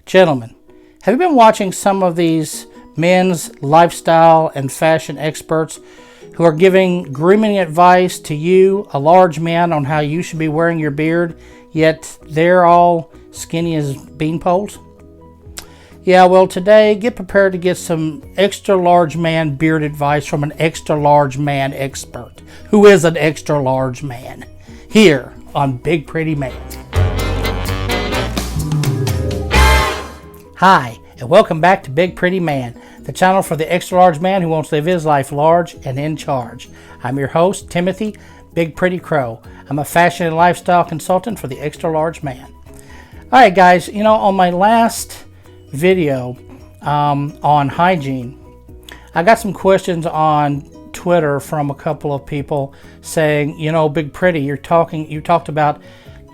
Gentlemen, have you been watching some of these men's lifestyle and fashion experts who are giving grooming advice to you, a large man, on how you should be wearing your beard, yet they're all skinny as bean poles? Yeah, well, today, get prepared to get some extra large man beard advice from an extra large man expert who is an extra large man, here on Big Pretty Man. Hi, and welcome back to Big Pretty Man, the channel for the extra large man who wants to live his life large and in charge. I'm your host, Timothy Big Pretty Crowe. I'm a fashion and lifestyle consultant for the extra large man. All right, guys, on my last video on hygiene, I got some questions on Twitter from a couple of people saying, Big Pretty, you talked about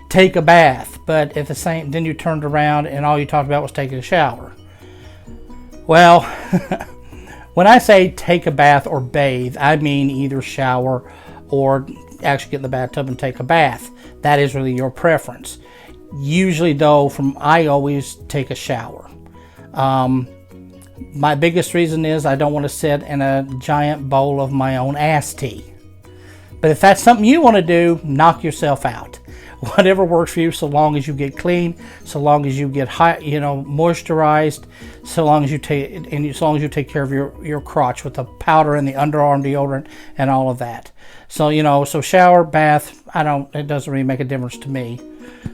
take a bath, but at the same, then you turned around and all you talked about was taking a shower. Well, when I say take a bath or bathe, I mean either shower or actually get in the bathtub and take a bath. That is really your preference. Usually though, I always take a shower. My biggest reason is I don't want to sit in a giant bowl of my own ass tea. But if that's something you want to do, knock yourself out. Whatever works for you, so long as you get clean, so long as you get moisturized, so long as you take care of your crotch with the powder and the underarm deodorant and all of that. So so shower, bath, it doesn't really make a difference to me.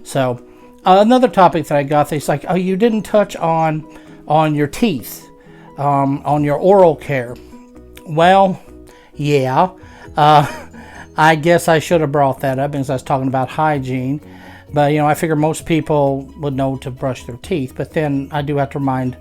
So another topic that I got, it's like, oh, you didn't touch on your teeth, on your oral care. Well, yeah. I guess I should have brought that up because I was talking about hygiene. But, I figure most people would know to brush their teeth. But then I do have to remind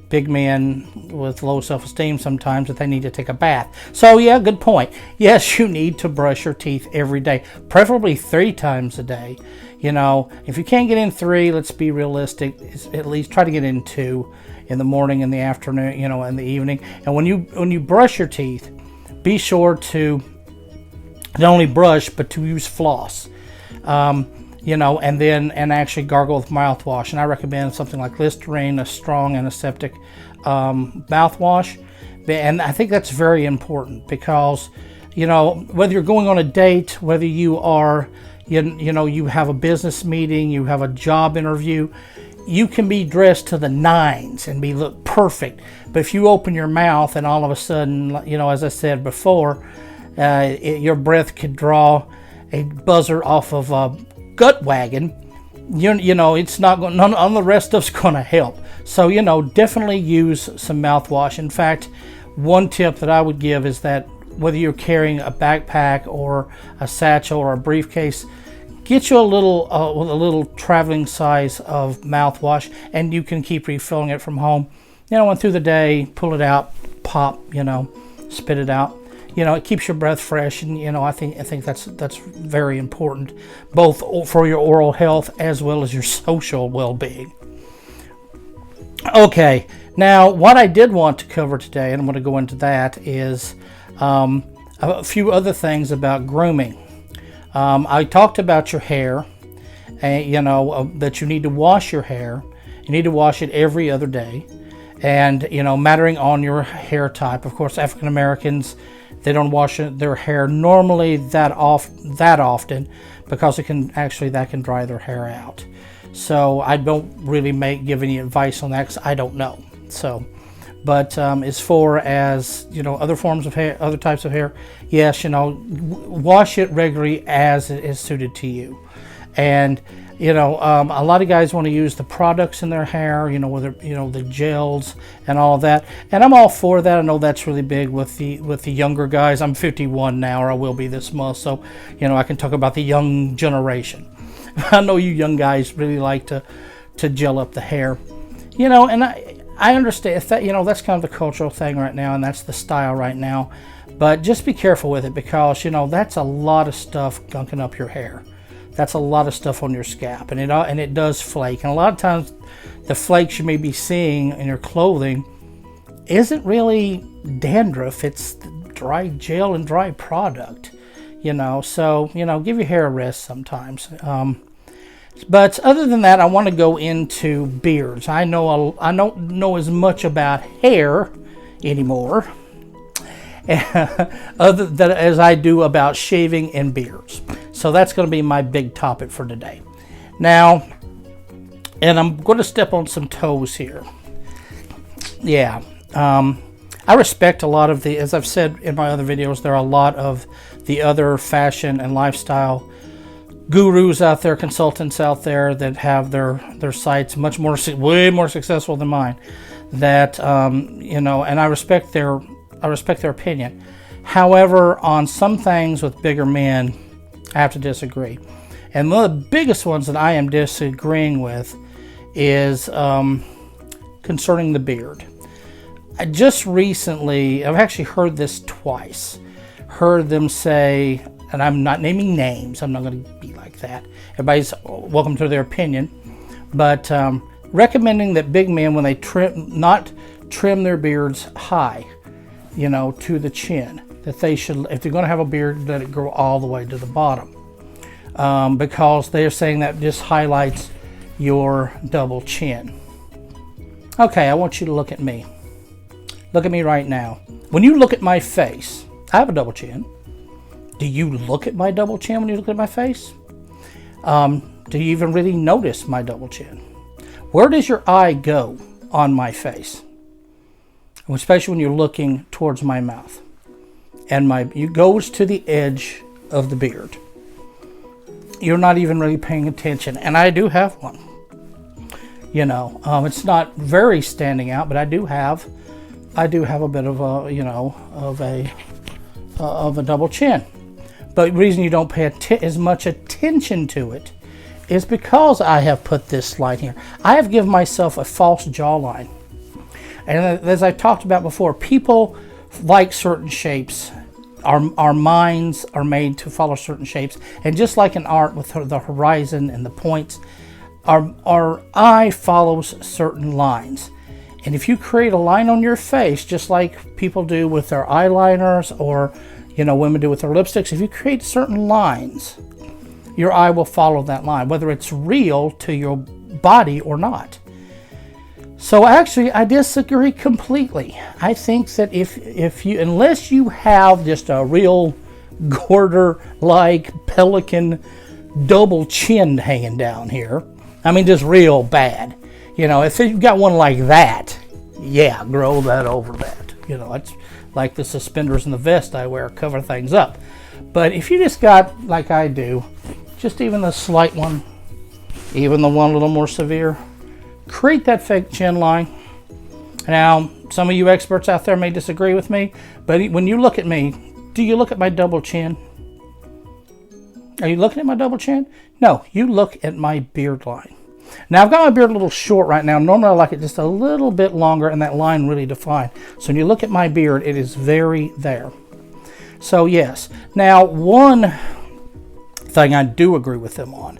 big men with low self-esteem sometimes that they need to take a bath. So, yeah, good point. Yes, you need to brush your teeth every day, preferably 3 times a day. If you can't get in 3, let's be realistic. At least try to get in 2 in the morning, in the afternoon, in the evening. And when you brush your teeth, be sure to not only brush, but to use floss, and actually gargle with mouthwash. And I recommend something like Listerine, a strong antiseptic mouthwash. And I think that's very important because, whether you're going on a date, whether you are, you have a business meeting, you have a job interview, you can be dressed to the nines and look perfect. But if you open your mouth and all of a sudden, as I said before, your breath could draw a buzzer off of a gut wagon, it's not going, none of the rest of it's going to help. So, definitely use some mouthwash. In fact, one tip that I would give is that whether you're carrying a backpack or a satchel or a briefcase, get you a little traveling size of mouthwash, and you can keep refilling it from home. And through the day, pull it out, pop, spit it out. It keeps your breath fresh, and I think that's very important, both for your oral health as well as your social well-being. Okay, now what I did want to cover today, and I'm going to go into that, is a few other things about grooming. I talked about your hair, that you need to wash your hair. You need to wash it every other day, and mattering on your hair type. Of course, African Americans, they don't wash their hair normally that often because that can dry their hair out. So I don't really give any advice on that because I don't know. So, but as far as other forms of hair, other types of hair, yes, wash it regularly as it is suited to you. And a lot of guys want to use the products in their hair, whether the gels and all of that, and I'm all for that. I know that's really big with the younger guys. I'm 51 now, or I will be this month, so I can talk about the young generation. I know you young guys really like to gel up the hair, and I understand that that's kind of the cultural thing right now, and that's the style right now. But just be careful with it because that's a lot of stuff gunking up your hair. That's a lot of stuff on your scalp, and it does flake. And a lot of times, the flakes you may be seeing in your clothing isn't really dandruff. It's dry gel and dry product. So give your hair a rest sometimes. But other than that, I want to go into beards. I don't know as much about hair anymore other than as I do about shaving and beards. So that's going to be my big topic for today. Now, and I'm going to step on some toes here. Yeah, I respect a lot of the, as I've said in my other videos, there are a lot of the other fashion and lifestyle gurus out there, consultants out there that have their sites way more successful than mine. That and I respect their opinion. However, on some things with bigger men, I have to disagree. And one of the biggest ones that I am disagreeing with is concerning the beard. I just recently, I've actually heard this twice. Heard them say, and I'm not naming names, I'm not going to be like that. Everybody's welcome to their opinion. But recommending that big men, when they not trim their beards high, to the chin, that they should, if they're going to have a beard, let it grow all the way to the bottom. Because they're saying that just highlights your double chin. Okay, I want you to look at me. Look at me right now. When you look at my face, I have a double chin. Do you look at my double chin when you look at my face? Do you even really notice my double chin? Where does your eye go on my face? Especially when you're looking towards my mouth. And it goes to the edge of the beard. You're not even really paying attention. And I do have one. It's not very standing out, but I do have a bit of a double chin. But the reason you don't pay as much attention to it is because I have put this line here. I have given myself a false jawline. And as I talked about before, people like certain shapes. Our minds are made to follow certain shapes. And just like in art with the horizon and the points, our eye follows certain lines. And if you create a line on your face, just like people do with their eyeliners or women do with their lipsticks, if you create certain lines, your eye will follow that line, whether it's real to your body or not. So actually, I disagree completely. I think that if you, unless you have just a real Gorder-like pelican double chin hanging down here, I mean just real bad. If you've got one like that, yeah, grow that over that. It's like the suspenders and the vest I wear cover things up. But if you just got, like I do, just even the slight one, even the one a little more severe, create that fake chin line. Now, some of you experts out there may disagree with me, but when you look at me, do you look at my double chin? Are you looking at my double chin? No, you look at my beard line. Now, I've got my beard a little short right now. Normally, I like it just a little bit longer and that line really defined. So when you look at my beard, it is very there. So, yes. Now, one thing I do agree with them on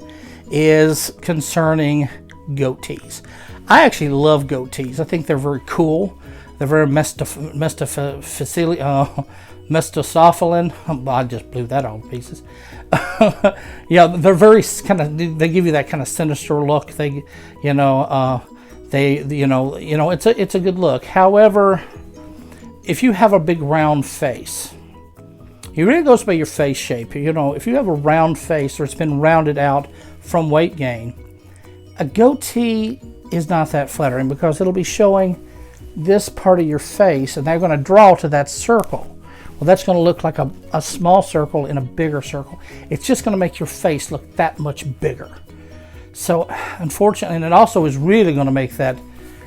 is concerning goatees. I actually love goatees. I think they're very cool. They're very Mestocephalin. I just blew that all to pieces. Yeah, they're very kind of. They give you that kind of sinister look. It's a good look. However, if you have a big round face, it really goes by your face shape. If you have a round face or it's been rounded out from weight gain, a goatee is not that flattering because it'll be showing this part of your face, and they're going to draw to that circle. Well, that's going to look like a small circle in a bigger circle. It's just going to make your face look that much bigger. So, unfortunately, and it also is really going to make that,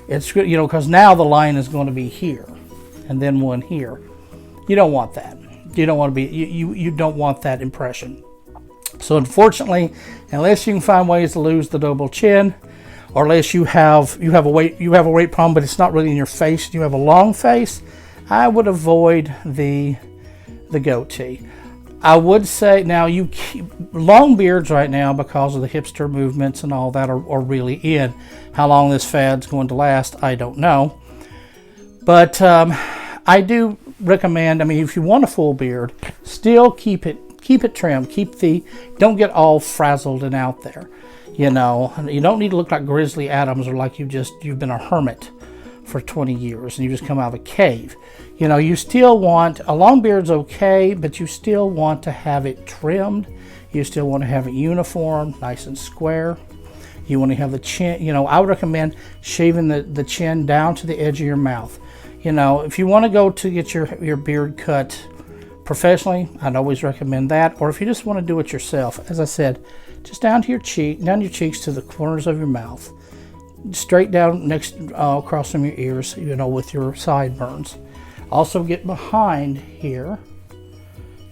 it's because now the line is going to be here, and then one here. You don't want that. You don't want to be. You don't want that impression. So, unfortunately, unless you can find ways to lose the double chin, or unless you have a weight problem, but it's not really in your face, you have a long face, I would avoid the goatee. I would say now long beards right now, because of the hipster movements and all that, are really in. How long this fad's going to last, I don't know. But I do recommend. If you want a full beard, still keep it trimmed. Don't get all frazzled and out there. You know, you don't need to look like Grizzly Adams or like you've been a hermit for 20 years and you just come out of a cave. You know, you still want, a long beard's okay, but you still want to have it trimmed. You still want to have it uniform, nice and square. You want to have the chin, you know, I would recommend shaving the chin down to the edge of your mouth. You know, if you want to go to get your beard cut professionally, I'd always recommend that. Or if you just want to do it yourself, as I said, just down to your cheeks to the corners of your mouth, straight down across from your ears, you know, with your sideburns. Also get behind here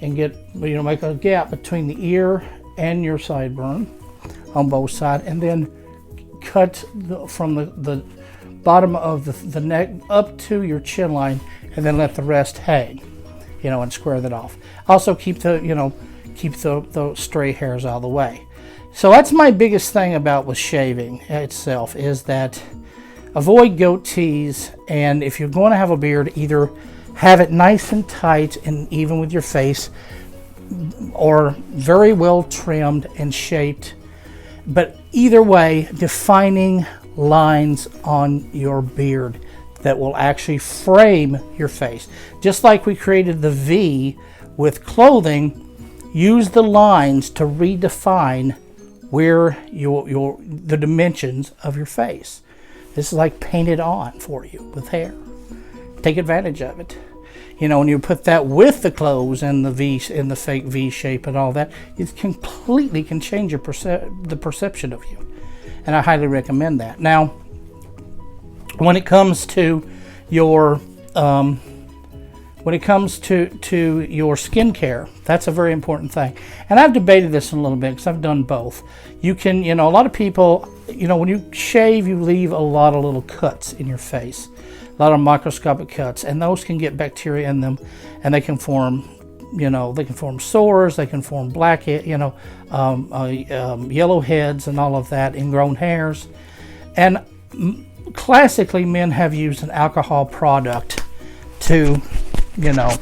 and get, you know, make a gap between the ear and your sideburn on both sides, and then cut from the bottom of the neck up to your chin line, and then let the rest hang, you know, and square that off. Also keep the stray hairs out of the way. So that's my biggest thing about with shaving itself, is that avoid goatees, and if you're going to have a beard, either have it nice and tight and even with your face, or very well trimmed and shaped. But either way, defining lines on your beard that will actually frame your face. Just like we created the V with clothing, use the lines to redefine where the dimensions of your face. This is like painted on for you with hair. Take advantage of it. You know, when you put that with the clothes and the V and the fake V shape and all that, it completely can change the perception of you. And I highly recommend that. Now, when it comes to your skincare, that's a very important thing. And I've debated this a little bit because I've done both. You can, you know, a lot of people, you know, when you shave, you leave a lot of little cuts in your face, a lot of microscopic cuts, and those can get bacteria in them, and they can form, you know, they can form sores, they can form black, you know, yellow heads and all of that, ingrown hairs. And classically, men have used an alcohol product to, you know,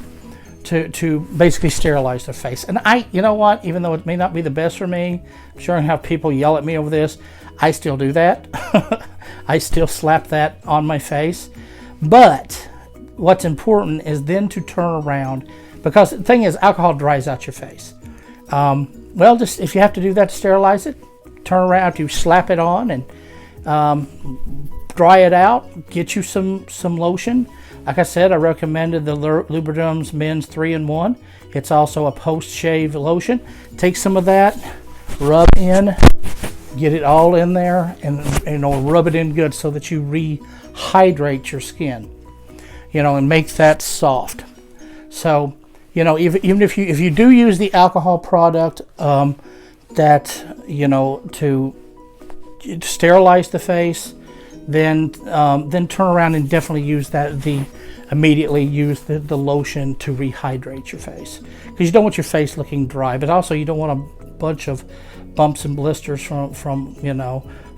to basically sterilize their face. And you know what, even though it may not be the best for me, I'm sure I have people yell at me over this, I still do that. I still slap that on my face. But what's important is then to turn around, because the thing is, alcohol dries out your face. Well, just if you have to do that to sterilize it, turn around, you slap it on and dry it out, get you some lotion. Like I said, I recommended the Lubriderm's MENS 3-in-1. It's also a post-shave lotion. Take some of that, rub in, get it all in there, and you know, rub it in good so that you rehydrate your skin, you know, and make that soft. So, you know, even if you do use the alcohol product, that, you know, to sterilize the face, then turn around and definitely use immediately use the lotion to rehydrate your face, because you don't want your face looking dry, but also you don't want a bunch of bumps and blisters from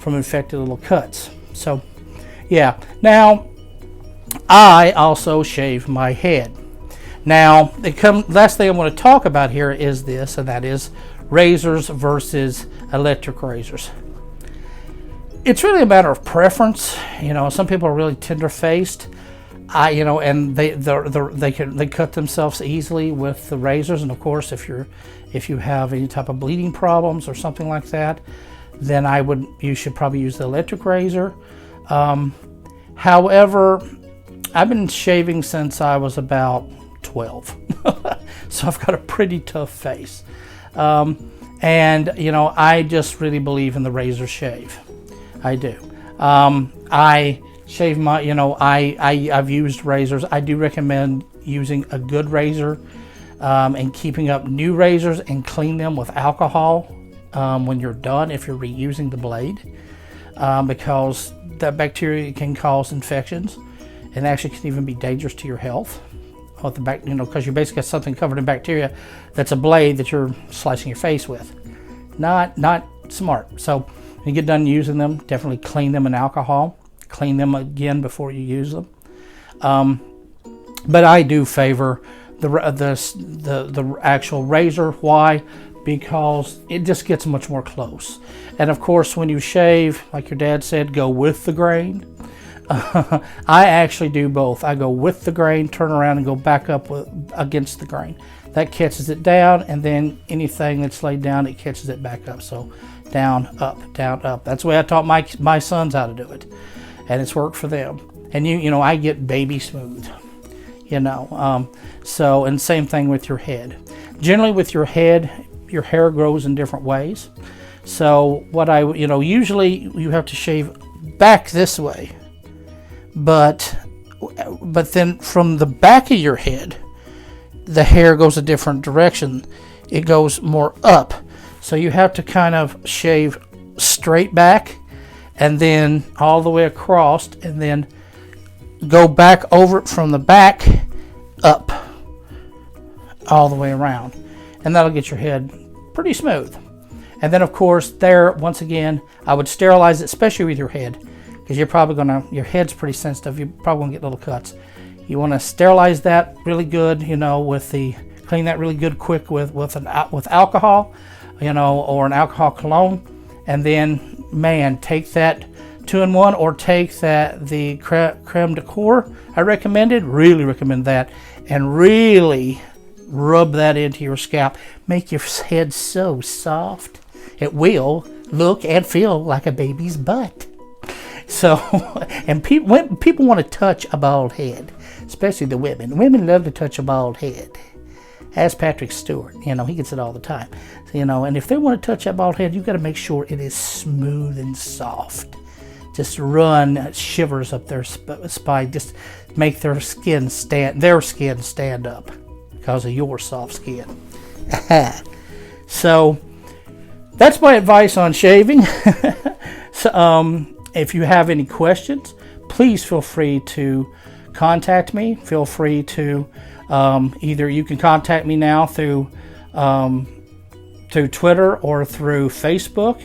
infected little cuts. So yeah. Now I also shave my head. Now last thing I want to talk about here is this, and that is razors versus electric razors. It's really a matter of preference. You know, some people are really tender-faced, you know, and they cut themselves easily with the razors. And of course, if you have any type of bleeding problems or something like that, then you should probably use the electric razor. However, I've been shaving since I was about 12, so I've got a pretty tough face, and you know, I just really believe in the razor shave. I do. I shave my, you know, I've used razors. I do recommend using a good razor, and keeping up new razors and clean them with alcohol when you're done, if you're reusing the blade, because that bacteria can cause infections and actually can even be dangerous to your health. With the you know, because you basically got something covered in bacteria that's a blade that you're slicing your face with. Not smart. So when you get done using them, definitely clean them in alcohol. Clean them again before you use them. But I do favor the actual razor. Why? because it just gets much more close. And of course, when you shave, like your dad said, go with the grain. I actually do both. I go with the grain, turn around, and go back up against the grain. That catches it down, and then anything that's laid down, it catches it back up. So down, up, down, up. That's the way I taught my sons how to do it, and it's worked for them. And you know, I get baby smooth. You know, so, and same thing with your head. Generally, with your head, your hair grows in different ways. So what usually you have to shave back this way. But then from the back of your head, the hair goes a different direction. It goes more up. So you have to kind of shave straight back and then all the way across and then go back over it from the back up all the way around. And that'll get your head pretty smooth. And then of course there, once again, I would sterilize it, especially with your head. Because you're probably your head's pretty sensitive. You're probably gonna get little cuts. You want to sterilize that really good, you know, clean that really good quick with alcohol, you know, or an alcohol cologne, and then take that 2-in-1 or take the creme de corps. Really recommend that, and really rub that into your scalp. Make your head so soft. It will look and feel like a baby's butt. So, and people want to touch a bald head, especially the women. Women love to touch a bald head. Ask Patrick Stewart, you know, he gets it all the time. So, you know, and if they want to touch that bald head, you've got to make sure it is smooth and soft. Just run shivers up their spine. Just make their skin stand up because of your soft skin. So, that's my advice on shaving. So, if you have any questions, please feel free to contact me. Feel free to either you can contact me now through Twitter or through Facebook.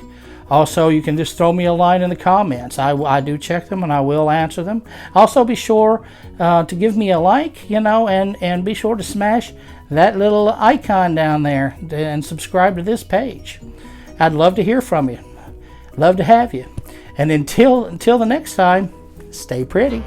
Also, you can just throw me a line in the comments. I do check them and I will answer them. Also, be sure to give me a like, you know, and be sure to smash that little icon down there and subscribe to this page. I'd love to hear from you. Love to have you. And until the next time, stay pretty.